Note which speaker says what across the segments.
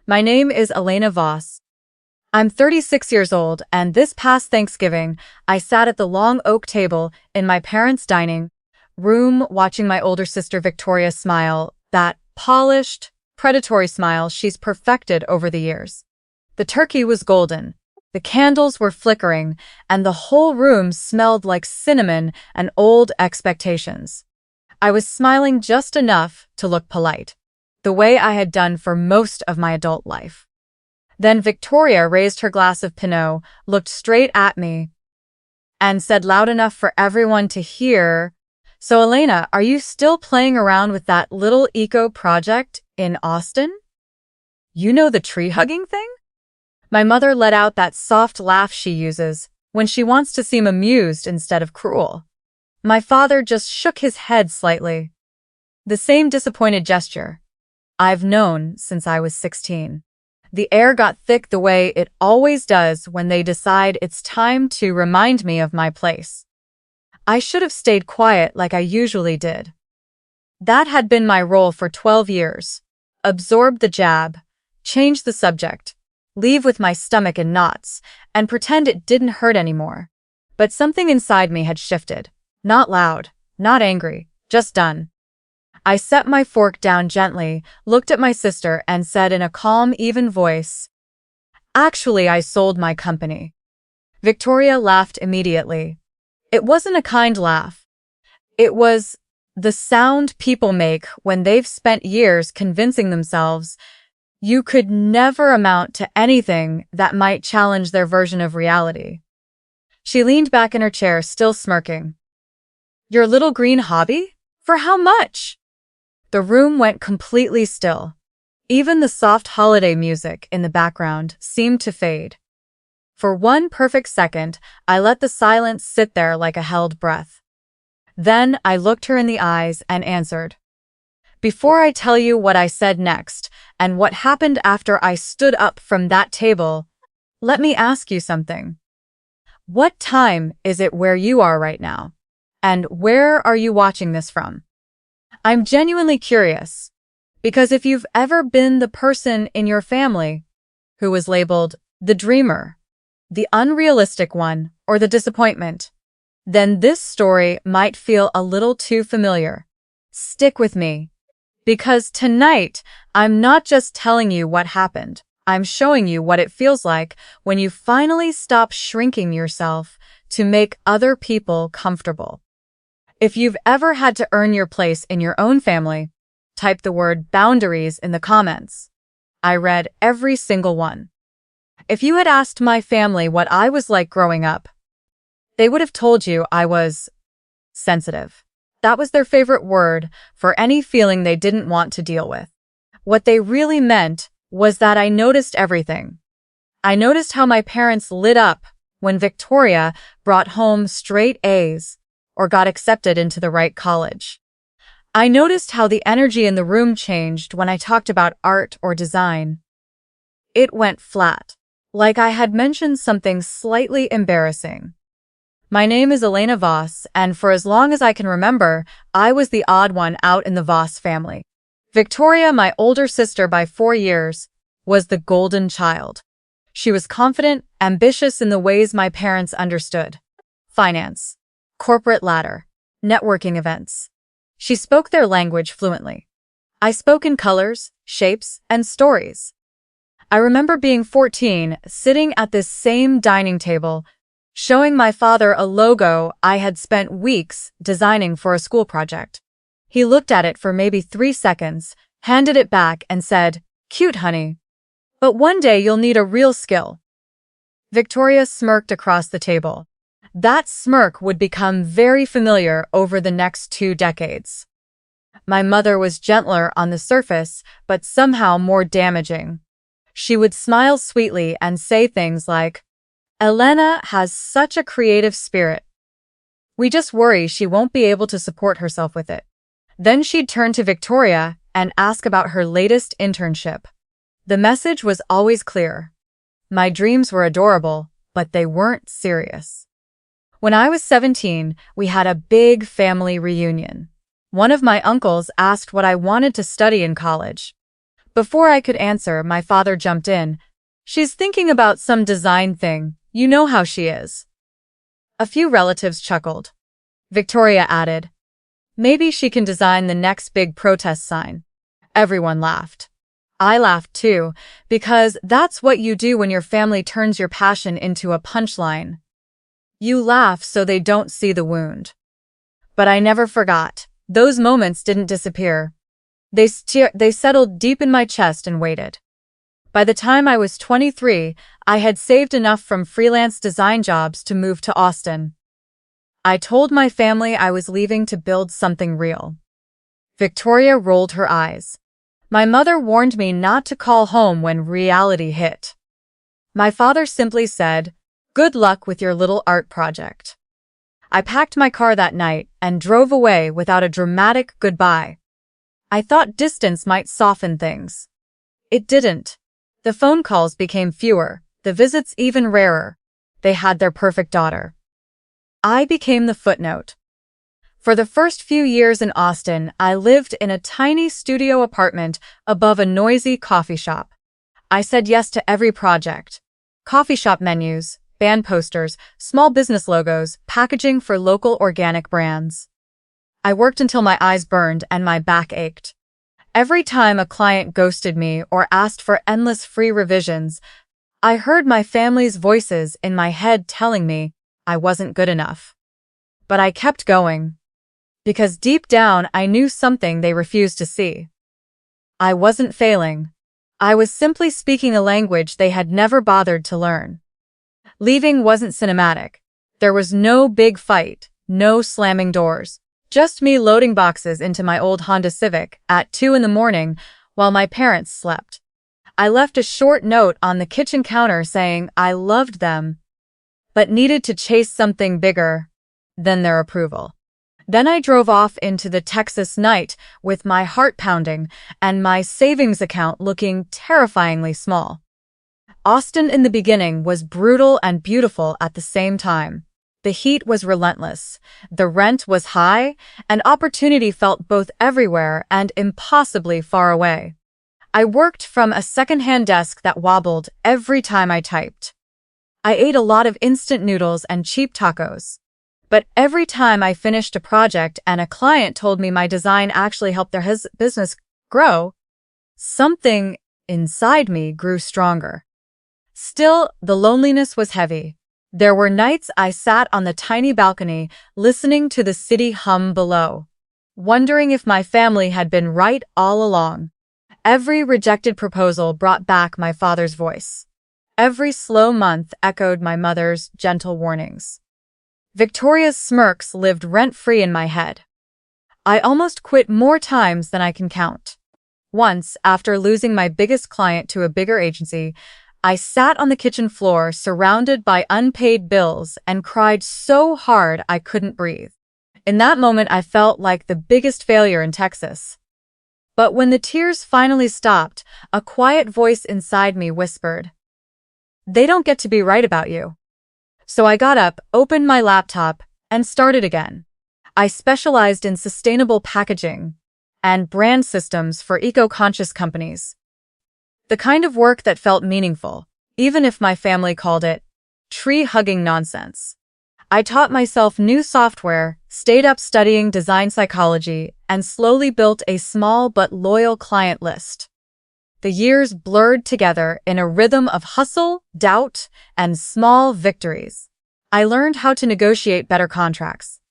Speaker 1: My name is Elena Voss. I'm 36 years old, and this past Thanksgiving, I sat at the long oak table in my parents' dining room watching my older sister Victoria smile, that polished, predatory smile she's perfected over the years. The turkey was golden, the candles were flickering, and the whole room smelled like cinnamon and old expectations. I was smiling just enough to look polite, the way I had done for most of my adult life. Then Victoria raised her glass of Pinot, looked straight at me, and said loud enough for everyone to hear, "So Elena, are you still playing around with that little eco project in Austin? You know, the tree-hugging thing?" My mother let out that soft laugh she uses when she wants to seem amused instead of cruel. My father just shook his head slightly. The same disappointed gesture I've known since I was 16. The air got thick the way it always does when they decide it's time to remind me of my place. I should have stayed quiet like I usually did. That had been my role for 12 years. Absorb the jab, change the subject, leave with my stomach in knots, and pretend it didn't hurt anymore. But something inside me had shifted. Not loud, not angry, just done. I set my fork down gently, looked at my sister, and said in a calm, even voice, "Actually, I sold my company." Victoria laughed immediately. It wasn't a kind laugh. It was the sound people make when they've spent years convincing themselves you could never amount to anything that might challenge their version of reality. She leaned back in her chair, still smirking. "Your little green hobby? For how much?" The room went completely still. Even the soft holiday music in the background seemed to fade. For one perfect second, I let the silence sit there like a held breath. Then I looked her in the eyes and answered, "Before I tell you what I said next and what happened after I stood up from that table, let me ask you something. What time is it where you are right now? And where are you watching this from? I'm genuinely curious, because if you've ever been the person in your family who was labeled the dreamer, the unrealistic one, or the disappointment, then this story might feel a little too familiar. Stick with me, because tonight I'm not just telling you what happened, I'm showing you what it feels like when you finally stop shrinking yourself to make other people comfortable. If you've ever had to earn your place in your own family, type the word boundaries in the comments. I read every single one. If you had asked my family what I was like growing up, they would have told you I was sensitive. That was their favorite word for any feeling they didn't want to deal with. What they really meant was that I noticed everything. I noticed how my parents lit up when Victoria brought home straight A's or got accepted into the right college. I noticed how the energy in the room changed when I talked about art or design. It went flat, like I had mentioned something slightly embarrassing. My name is Elena Voss, and for as long as I can remember, I was the odd one out in the Voss family. Victoria, my older sister by 4 years, was the golden child. She was confident, ambitious in the ways my parents understood. Finance, corporate ladder, networking events. She spoke their language fluently. I spoke in colors, shapes, and stories. I remember being 14, sitting at this same dining table, showing my father a logo I had spent weeks designing for a school project. He looked at it for maybe 3 seconds, handed it back, and said, "Cute, honey. But one day you'll need a real skill." Victoria smirked across the table. That smirk would become very familiar over the next 2 decades. My mother was gentler on the surface, but somehow more damaging. She would smile sweetly and say things like, "Elena has such a creative spirit. We just worry she won't be able to support herself with it." Then she'd turn to Victoria and ask about her latest internship. The message was always clear. My dreams were adorable, but they weren't serious. When I was 17, we had a big family reunion. One of my uncles asked what I wanted to study in college. Before I could answer, my father jumped in. "She's thinking about some design thing. You know how she is." A few relatives chuckled. Victoria added, "Maybe she can design the next big protest sign." Everyone laughed. I laughed too, because that's what you do when your family turns your passion into a punchline. You laugh so they don't see the wound. But I never forgot. Those moments didn't disappear. They settled deep in my chest and waited. By the time I was 23, I had saved enough from freelance design jobs to move to Austin. I told my family I was leaving to build something real. Victoria rolled her eyes. My mother warned me not to call home when reality hit. My father simply said, "Good luck with your little art project." I packed my car that night and drove away without a dramatic goodbye. I thought distance might soften things. It didn't. The phone calls became fewer, the visits even rarer. They had their perfect daughter. I became the footnote. For the first few years in Austin, I lived in a tiny studio apartment above a noisy coffee shop. I said yes to every project. Coffee shop menus, band posters, small business logos, packaging for local organic brands. I worked until my eyes burned and my back ached. Every time a client ghosted me or asked for endless free revisions, I heard my family's voices in my head telling me I wasn't good enough. But I kept going. Because deep down I knew something they refused to see. I wasn't failing. I was simply speaking a language they had never bothered to learn. Leaving wasn't cinematic. There was no big fight, no slamming doors. Just me loading boxes into my old Honda Civic at 2 a.m. while my parents slept. I left a short note on the kitchen counter saying I loved them, but needed to chase something bigger than their approval. Then I drove off into the Texas night with my heart pounding and my savings account looking terrifyingly small. Austin in the beginning was brutal and beautiful at the same time. The heat was relentless, the rent was high, and opportunity felt both everywhere and impossibly far away. I worked from a secondhand desk that wobbled every time I typed. I ate a lot of instant noodles and cheap tacos. But every time I finished a project and a client told me my design actually helped their business grow, something inside me grew stronger. Still, the loneliness was heavy. There were nights I sat on the tiny balcony listening to the city hum below, wondering if my family had been right all along. Every rejected proposal brought back my father's voice. Every slow month echoed my mother's gentle warnings. Victoria's smirks lived rent-free in my head. I almost quit more times than I can count. Once, after losing my biggest client to a bigger agency, I sat on the kitchen floor surrounded by unpaid bills and cried so hard I couldn't breathe. In that moment, I felt like the biggest failure in Texas. But when the tears finally stopped, a quiet voice inside me whispered, "They don't get to be right about you." So I got up, opened my laptop, and started again. I specialized in sustainable packaging and brand systems for eco-conscious companies. The kind of work that felt meaningful, even if my family called it tree-hugging nonsense. I taught myself new software, stayed up studying design psychology, and slowly built a small but loyal client list. The years blurred together in a rhythm of hustle, doubt, and small victories. I learned how to negotiate better contracts.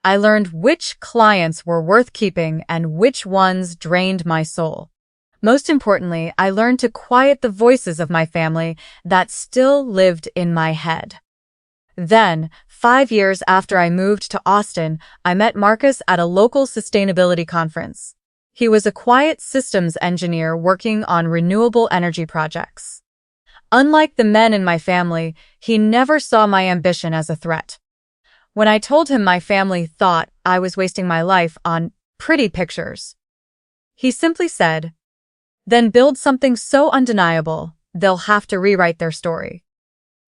Speaker 1: I learned which clients were worth keeping and which ones drained my soul. Most importantly, I learned to quiet the voices of my family that still lived in my head. Then, 5 years after I moved to Austin, I met Marcus at a local sustainability conference. He was a quiet systems engineer working on renewable energy projects. Unlike the men in my family, he never saw my ambition as a threat. When I told him my family thought I was wasting my life on pretty pictures, he simply said, "Then build something so undeniable, they'll have to rewrite their story."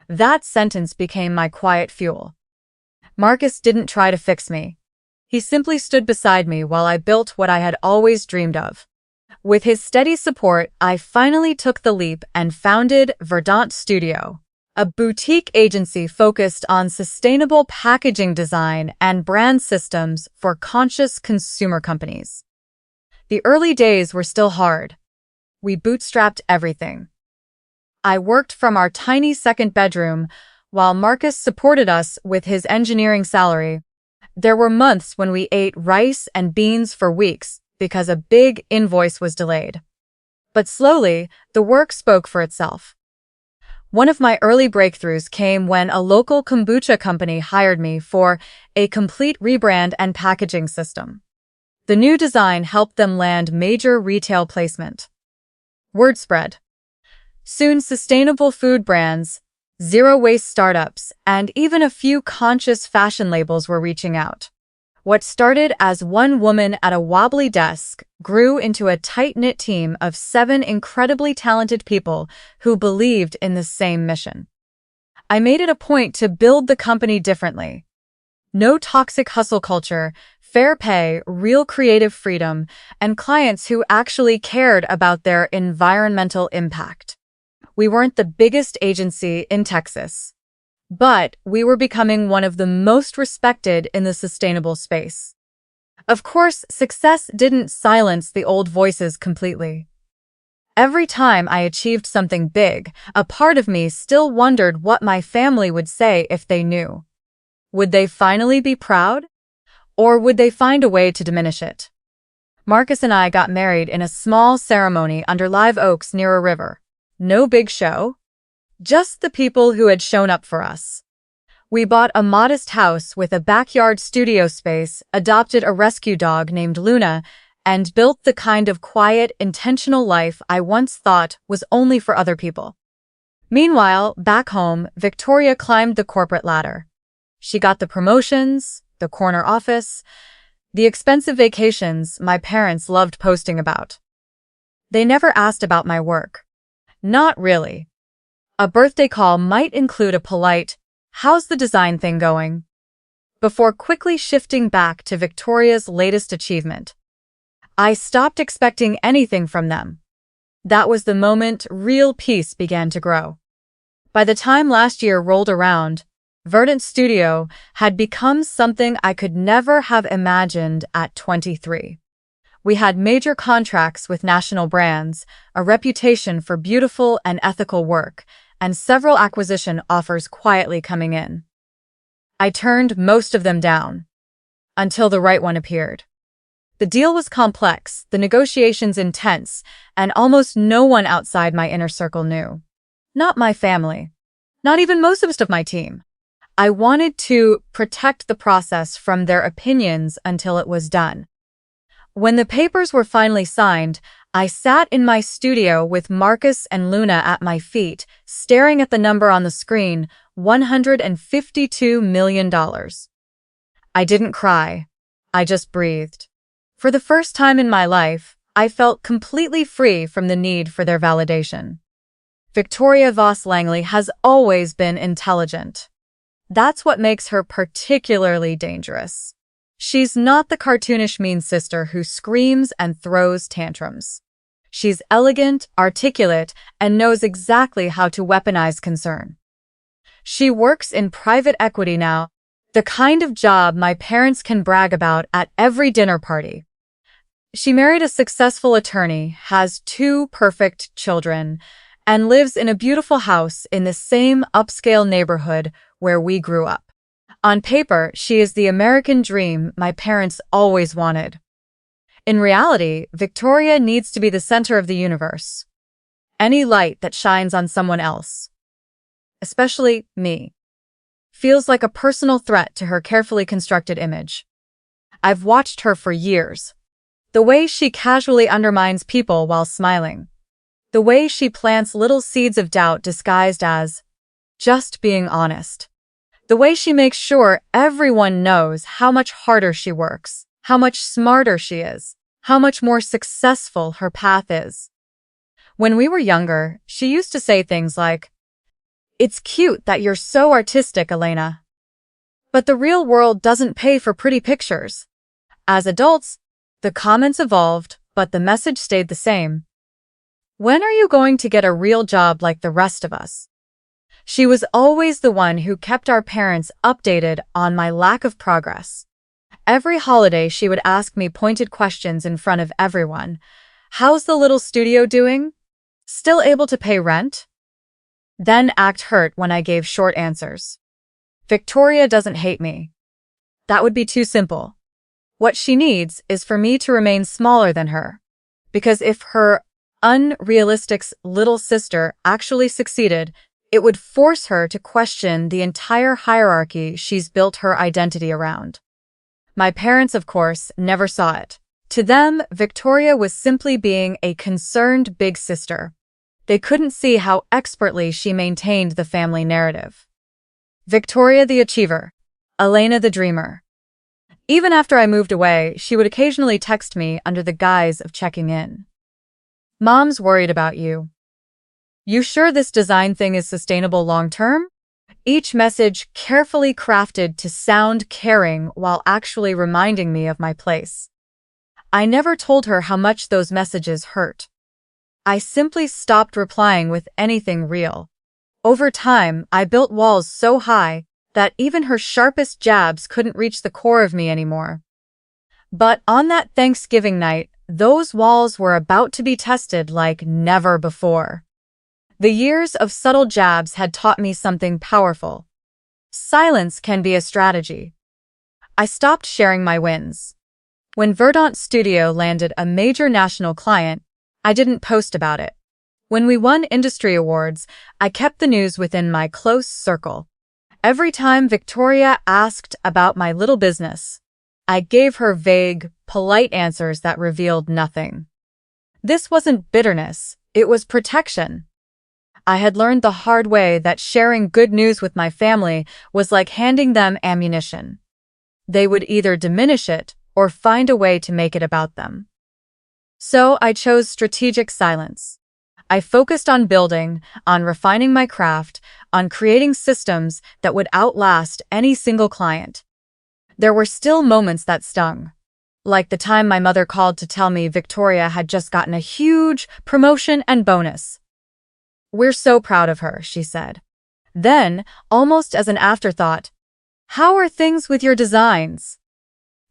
Speaker 1: That sentence became my quiet fuel. Marcus didn't try to fix me. He simply stood beside me while I built what I had always dreamed of. With his steady support, I finally took the leap and founded Verdant Studio, a boutique agency focused on sustainable packaging design and brand systems for conscious consumer companies. The early days were still hard. We bootstrapped everything. I worked from our tiny second bedroom, while Marcus supported us with his engineering salary. There were months when we ate rice and beans for weeks because a big invoice was delayed. But slowly, the work spoke for itself. One of my early breakthroughs came when a local kombucha company hired me for a complete rebrand and packaging system. The new design helped them land major retail placement. Word spread. Soon, sustainable food brands, zero-waste startups, and even a few conscious fashion labels were reaching out. What started as one woman at a wobbly desk grew into a tight-knit team of 7 incredibly talented people who believed in the same mission. I made it a point to build the company differently. No toxic hustle culture, fair pay, real creative freedom, and clients who actually cared about their environmental impact. We weren't the biggest agency in Texas, but we were becoming one of the most respected in the sustainable space. Of course, success didn't silence the old voices completely. Every time I achieved something big, a part of me still wondered what my family would say if they knew. Would they finally be proud? Or would they find a way to diminish it? Marcus and I got married in a small ceremony under live oaks near a river. No big show. Just the people who had shown up for us. We bought a modest house with a backyard studio space, adopted a rescue dog named Luna, and built the kind of quiet, intentional life I once thought was only for other people. Meanwhile, back home, Victoria climbed the corporate ladder. She got the promotions, the corner office, the expensive vacations my parents loved posting about. They never asked about my work. Not really. A birthday call might include a polite, "How's the design thing going?" before quickly shifting back to Victoria's latest achievement. I stopped expecting anything from them. That was the moment real peace began to grow. By the time last year rolled around, Verdant Studio had become something I could never have imagined at 23. We had major contracts with national brands, a reputation for beautiful and ethical work, and several acquisition offers quietly coming in. I turned most of them down, until the right one appeared. The deal was complex, the negotiations intense, and almost no one outside my inner circle knew. Not my family. Not even most of my team. I wanted to protect the process from their opinions until it was done. When the papers were finally signed, I sat in my studio with Marcus and Luna at my feet, staring at the number on the screen, $152 million. I didn't cry. I just breathed. For the first time in my life, I felt completely free from the need for their validation. Victoria Voss Langley has always been intelligent. That's what makes her particularly dangerous. She's not the cartoonish mean sister who screams and throws tantrums. She's elegant, articulate, and knows exactly how to weaponize concern. She works in private equity now, the kind of job my parents can brag about at every dinner party. She married a successful attorney, has 2 perfect children, and lives in a beautiful house in the same upscale neighborhood where we grew up. On paper, she is the American dream my parents always wanted. In reality, Victoria needs to be the center of the universe. Any light that shines on someone else, especially me, feels like a personal threat to her carefully constructed image. I've watched her for years. The way she casually undermines people while smiling. The way she plants little seeds of doubt disguised as just being honest. The way she makes sure everyone knows how much harder she works, how much smarter she is, how much more successful her path is. When we were younger, she used to say things like, "It's cute that you're so artistic, Elena. But the real world doesn't pay for pretty pictures." As adults, the comments evolved, but the message stayed the same. When are you going to get a real job like the rest of us? She was always the one who kept our parents updated on my lack of progress. Every holiday she would ask me pointed questions in front of everyone. How's the little studio doing? Still able to pay rent? Then act hurt when I gave short answers. Victoria doesn't hate me. That would be too simple. What she needs is for me to remain smaller than her. Because if her unrealistic little sister actually succeeded, it would force her to question the entire hierarchy she's built her identity around. My parents, of course, never saw it. To them, Victoria was simply being a concerned big sister. They couldn't see how expertly she maintained the family narrative. Victoria the achiever, Elena the dreamer. Even after I moved away, she would occasionally text me under the guise of checking in. Mom's worried about you. You sure this design thing is sustainable long-term? Each message carefully crafted to sound caring while actually reminding me of my place. I never told her how much those messages hurt. I simply stopped replying with anything real. Over time, I built walls so high that even her sharpest jabs couldn't reach the core of me anymore. But on that Thanksgiving night, those walls were about to be tested like never before. The years of subtle jabs had taught me something powerful. Silence can be a strategy. I stopped sharing my wins. When Verdant Studio landed a major national client, I didn't post about it. When we won industry awards, I kept the news within my close circle. Every time Victoria asked about my little business, I gave her vague, polite answers that revealed nothing. This wasn't bitterness, it was protection. I had learned the hard way that sharing good news with my family was like handing them ammunition. They would either diminish it or find a way to make it about them. So I chose strategic silence. I focused on building, on refining my craft, on creating systems that would outlast any single client. There were still moments that stung. Like the time my mother called to tell me Victoria had just gotten a huge promotion and bonus. We're so proud of her, she said. Then, almost as an afterthought, how are things with your designs?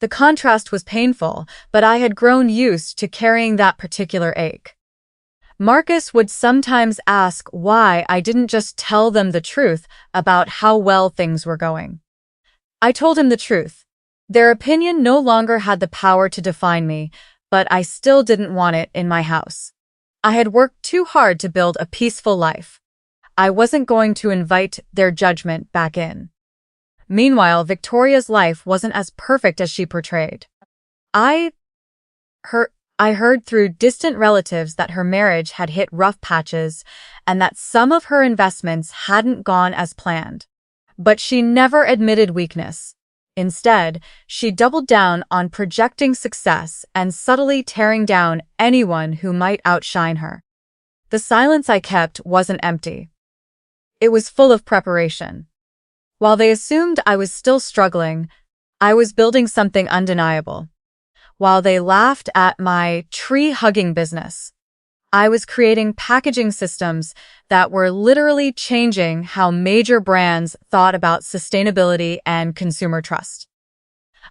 Speaker 1: The contrast was painful, but I had grown used to carrying that particular ache. Marcus would sometimes ask why I didn't just tell them the truth about how well things were going. I told him the truth. Their opinion no longer had the power to define me, but I still didn't want it in my house. I had worked too hard to build a peaceful life. I wasn't going to invite their judgment back in. Meanwhile, Victoria's life wasn't as perfect as she portrayed. I heard through distant relatives that her marriage had hit rough patches and that some of her investments hadn't gone as planned. But she never admitted weakness. Instead, she doubled down on projecting success and subtly tearing down anyone who might outshine her. The silence I kept wasn't empty. It was full of preparation. While they assumed I was still struggling, I was building something undeniable. While they laughed at my tree-hugging business, I was creating packaging systems that were literally changing how major brands thought about sustainability and consumer trust.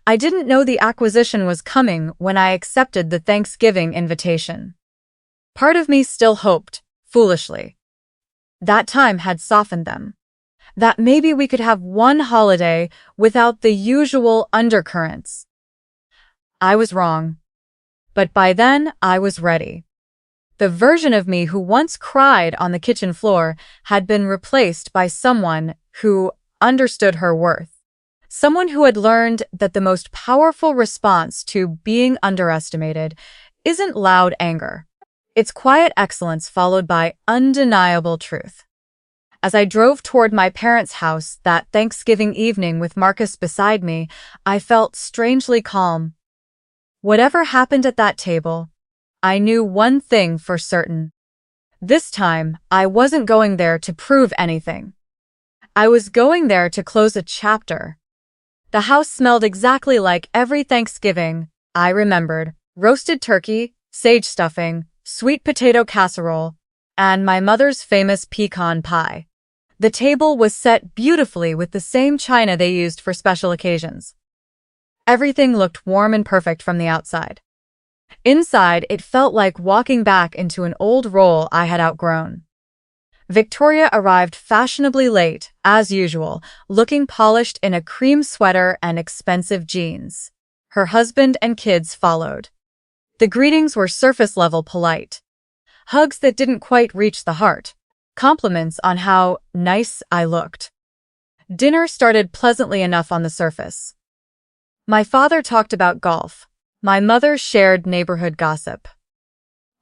Speaker 1: I didn't know the acquisition was coming when I accepted the Thanksgiving invitation. Part of me still hoped, foolishly. That time had softened them. That maybe we could have one holiday without the usual undercurrents. I was wrong. But by then, I was ready. The version of me who once cried on the kitchen floor had been replaced by someone who understood her worth. Someone who had learned that the most powerful response to being underestimated isn't loud anger. It's quiet excellence followed by undeniable truth. As I drove toward my parents' house that Thanksgiving evening with Marcus beside me, I felt strangely calm. Whatever happened at that table, I knew one thing for certain. This time, I wasn't going there to prove anything. I was going there to close a chapter. The house smelled exactly like every Thanksgiving I remembered: roasted turkey, sage stuffing, sweet potato casserole, and my mother's famous pecan pie. The table was set beautifully with the same china they used for special occasions. Everything looked warm and perfect from the outside. Inside, it felt like walking back into an old role I had outgrown. Victoria arrived fashionably late, as usual, looking polished in a cream sweater and expensive jeans. Her husband and kids followed. The greetings were surface-level polite. Hugs that didn't quite reach the heart. Compliments on how nice I looked. Dinner started pleasantly enough on the surface. My father talked about golf. My mother shared neighborhood gossip.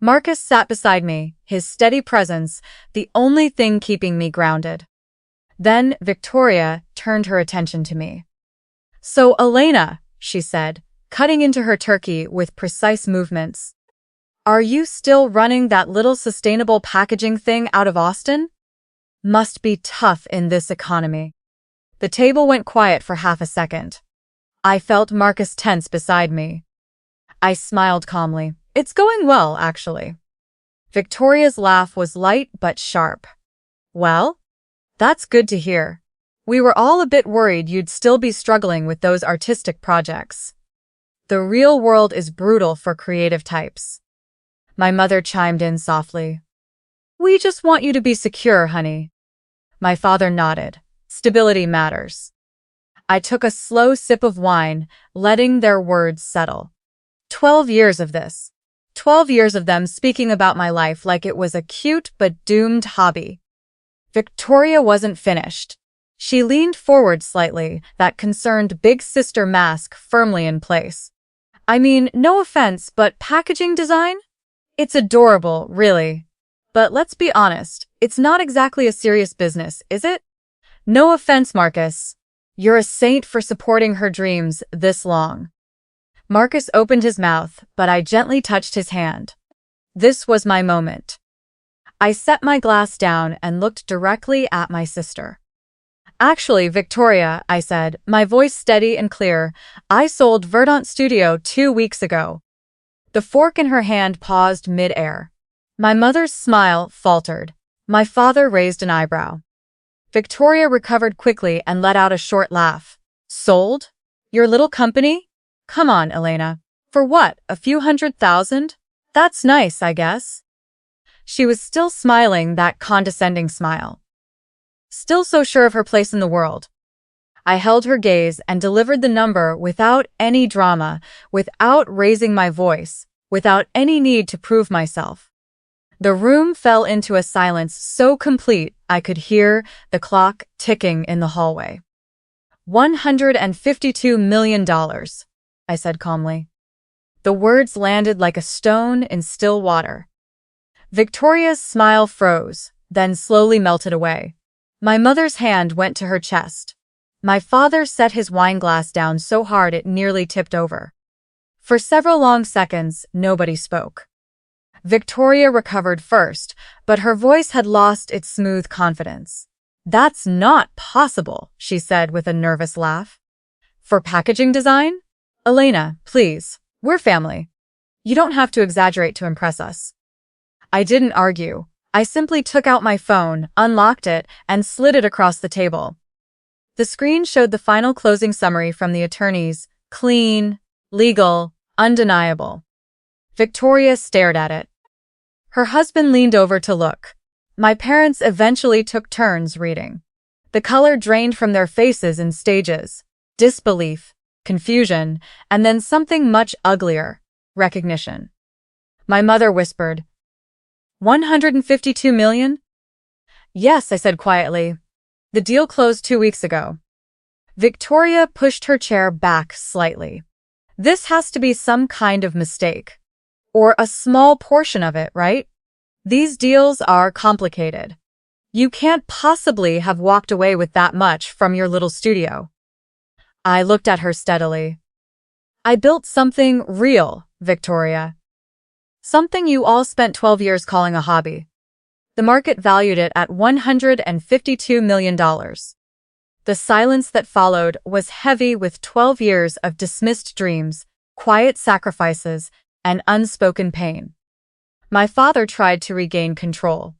Speaker 1: Marcus sat beside me, his steady presence the only thing keeping me grounded. Then Victoria turned her attention to me. "So, Elena," she said, cutting into her turkey with precise movements, "are you still running that little sustainable packaging thing out of Austin? Must be tough in this economy." The table went quiet for half a second. I felt Marcus tense beside me. I smiled calmly. "It's going well, actually." Victoria's laugh was light but sharp. "Well, that's good to hear. We were all a bit worried you'd still be struggling with those artistic projects. The real world is brutal for creative types." My mother chimed in softly. "We just want you to be secure, honey." My father nodded. Stability matters. I took a slow sip of wine, letting their words settle. 12 years of this. 12 years of them speaking about my life like it was a cute but doomed hobby. Victoria wasn't finished. She leaned forward slightly, that concerned big sister mask firmly in place. "I mean, no offense, but packaging design? It's adorable, really. But let's be honest, it's not exactly a serious business, is it? No offense, Marcus. You're a saint for supporting her dreams this long." Marcus opened his mouth, but I gently touched his hand. This was my moment. I set my glass down and looked directly at my sister. "Actually, Victoria," I said, my voice steady and clear, "I sold Verdant Studio 2 weeks ago." The fork in her hand paused mid-air. My mother's smile faltered. My father raised an eyebrow. Victoria recovered quickly and let out a short laugh. "Sold? Your little company? Come on, Elena. For what, a few $100,000? That's nice, I guess." She was still smiling that condescending smile. Still so sure of her place in the world. I held her gaze and delivered the number without any drama, without raising my voice, without any need to prove myself. The room fell into a silence so complete I could hear the clock ticking in the hallway. $152 million, I said calmly. The words landed like a stone in still water. Victoria's smile froze, then slowly melted away. My mother's hand went to her chest. My father set his wineglass down so hard it nearly tipped over. For several long seconds, nobody spoke. Victoria recovered first, but her voice had lost its smooth confidence. "That's not possible," she said with a nervous laugh. "For packaging design? Elena, please, we're family. You don't have to exaggerate to impress us." I didn't argue. I simply took out my phone, unlocked it, and slid it across the table. The screen showed the final closing summary from the attorneys. Clean, legal, undeniable. Victoria stared at it. Her husband leaned over to look. My parents eventually took turns reading. The color drained from their faces in stages. Disbelief, confusion, and then something much uglier, recognition. My mother whispered, $152 million? "Yes," I said quietly. "The deal closed 2 weeks ago." Victoria pushed her chair back slightly. "This has to be some kind of mistake. Or a small portion of it, right? These deals are complicated. You can't possibly have walked away with that much from your little studio." I looked at her steadily. "I built something real, Victoria. Something you all spent 12 years calling a hobby. The market valued it at $152 million. The silence that followed was heavy with 12 years of dismissed dreams, quiet sacrifices, and unspoken pain. My father tried to regain control.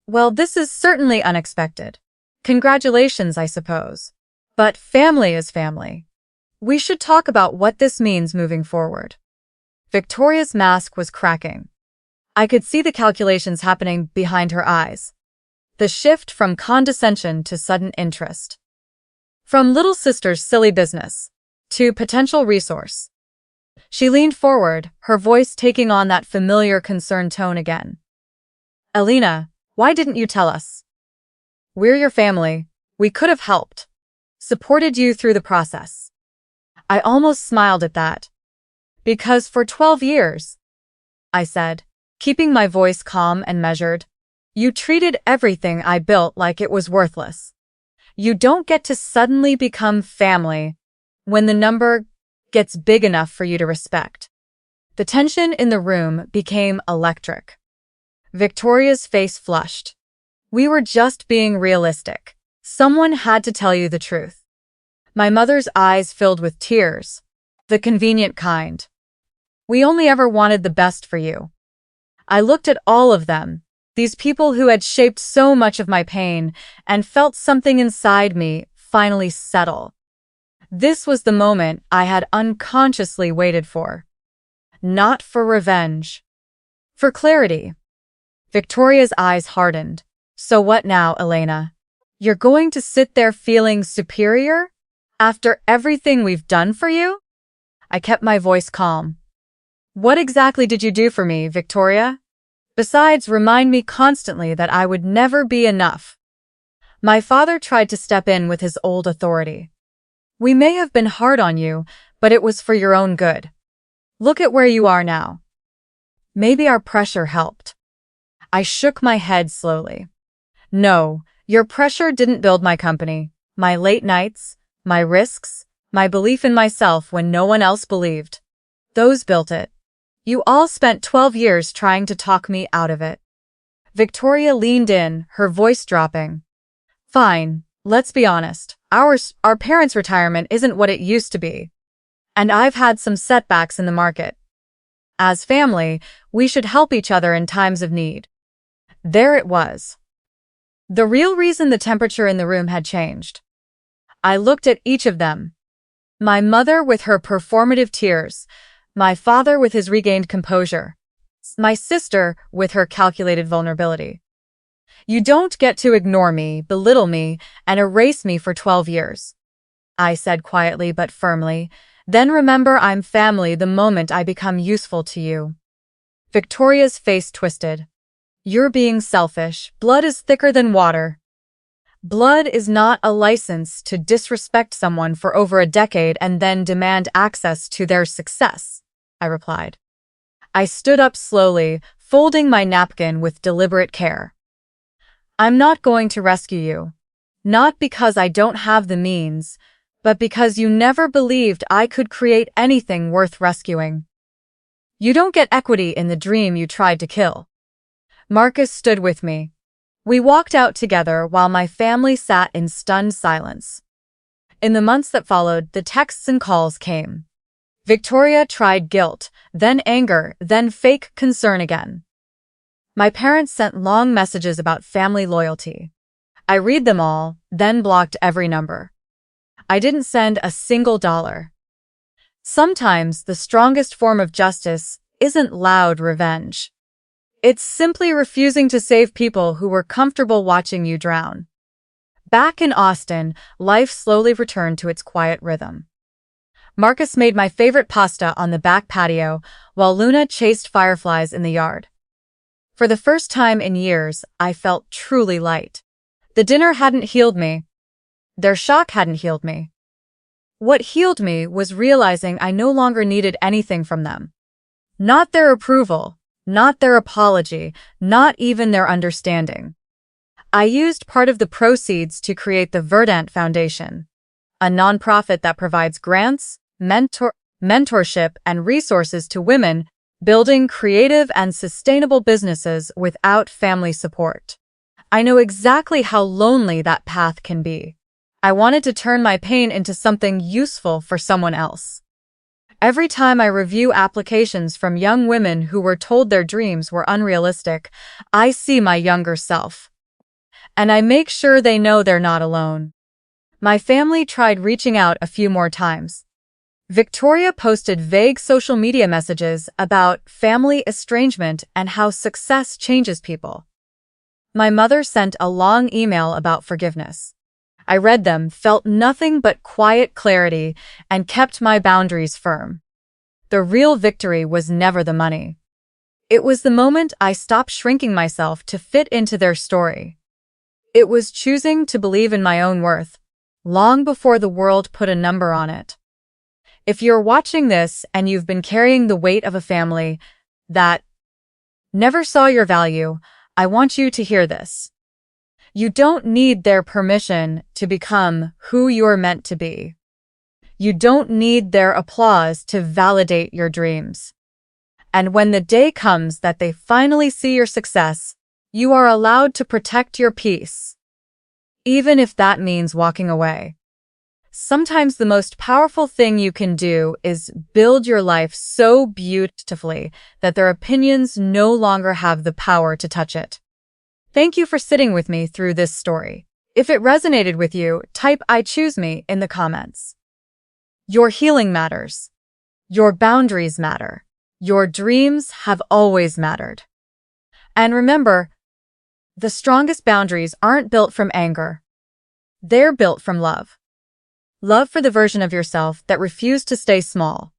Speaker 1: Well, this is certainly unexpected. Congratulations, I suppose. But family is family. We should talk about what this means moving forward. Victoria's mask was cracking. I could see the calculations happening behind her eyes. The shift from condescension to sudden interest. From little sister's silly business to potential resource. She leaned forward, her voice taking on that familiar concerned tone again. Alina, why didn't you tell us? We're your family. We could have helped. Supported you through the process. I almost smiled at that. Because for 12 years, I said, keeping my voice calm and measured, you treated everything I built like it was worthless. You don't get to suddenly become family when the number gets big enough for you to respect. The tension in the room became electric. Victoria's face flushed. We were just being realistic. Someone had to tell you the truth. My mother's eyes filled with tears. The convenient kind. We only ever wanted the best for you. I looked at all of them, these people who had shaped so much of my pain, and felt something inside me finally settle. This was the moment I had unconsciously waited for. Not for revenge. For clarity. Victoria's eyes hardened. So what now, Elena? You're going to sit there feeling superior? After everything we've done for you? I kept my voice calm. What exactly did you do for me, Victoria? Besides, remind me constantly that I would never be enough. My father tried to step in with his old authority. We may have been hard on you, but it was for your own good. Look at where you are now. Maybe our pressure helped. I shook my head slowly. No, your pressure didn't build my company, my late nights, my risks, my belief in myself when no one else believed. Those built it. You all spent 12 years trying to talk me out of it. Victoria leaned in, her voice dropping. Fine, let's be honest. Our parents' retirement isn't what it used to be. And I've had some setbacks in the market. As family, we should help each other in times of need. There it was. The real reason the temperature in the room had changed. I looked at each of them. My mother with her performative tears, my father with his regained composure, my sister with her calculated vulnerability. You don't get to ignore me, belittle me, and erase me for 12 years. I said quietly but firmly, then remember I'm family the moment I become useful to you. Victoria's face twisted. You're being selfish. Blood is thicker than water. Blood is not a license to disrespect someone for over a decade and then demand access to their success, I replied. I stood up slowly, folding my napkin with deliberate care. I'm not going to rescue you. Not because I don't have the means, but because you never believed I could create anything worth rescuing. You don't get equity in the dream you tried to kill. Marcus stood with me. We walked out together while my family sat in stunned silence. In the months that followed, the texts and calls came. Victoria tried guilt, then anger, then fake concern again. My parents sent long messages about family loyalty. I read them all, then blocked every number. I didn't send a single dollar. Sometimes the strongest form of justice isn't loud revenge. It's simply refusing to save people who were comfortable watching you drown. Back in Austin, life slowly returned to its quiet rhythm. Marcus made my favorite pasta on the back patio, while Luna chased fireflies in the yard. For the first time in years, I felt truly light. The dinner hadn't healed me. Their shock hadn't healed me. What healed me was realizing I no longer needed anything from them. Not their approval. Not their apology, not even their understanding. I used part of the proceeds to create the Verdant Foundation, a nonprofit that provides grants, mentorship, and resources to women building creative and sustainable businesses without family support. I know exactly how lonely that path can be. I wanted to turn my pain into something useful for someone else. Every time I review applications from young women who were told their dreams were unrealistic, I see my younger self. And I make sure they know they're not alone. My family tried reaching out a few more times. Victoria posted vague social media messages about family estrangement and how success changes people. My mother sent a long email about forgiveness. I read them, felt nothing but quiet clarity, and kept my boundaries firm. The real victory was never the money. It was the moment I stopped shrinking myself to fit into their story. It was choosing to believe in my own worth, long before the world put a number on it. If you're watching this and you've been carrying the weight of a family that never saw your value, I want you to hear this. You don't need their permission to become who you're meant to be. You don't need their applause to validate your dreams. And when the day comes that they finally see your success, you are allowed to protect your peace, even if that means walking away. Sometimes the most powerful thing you can do is build your life so beautifully that their opinions no longer have the power to touch it. Thank you for sitting with me through this story. If it resonated with you, type "I choose me" in the comments. Your healing matters. Your boundaries matter. Your dreams have always mattered. And remember, the strongest boundaries aren't built from anger. They're built from love. Love for the version of yourself that refused to stay small.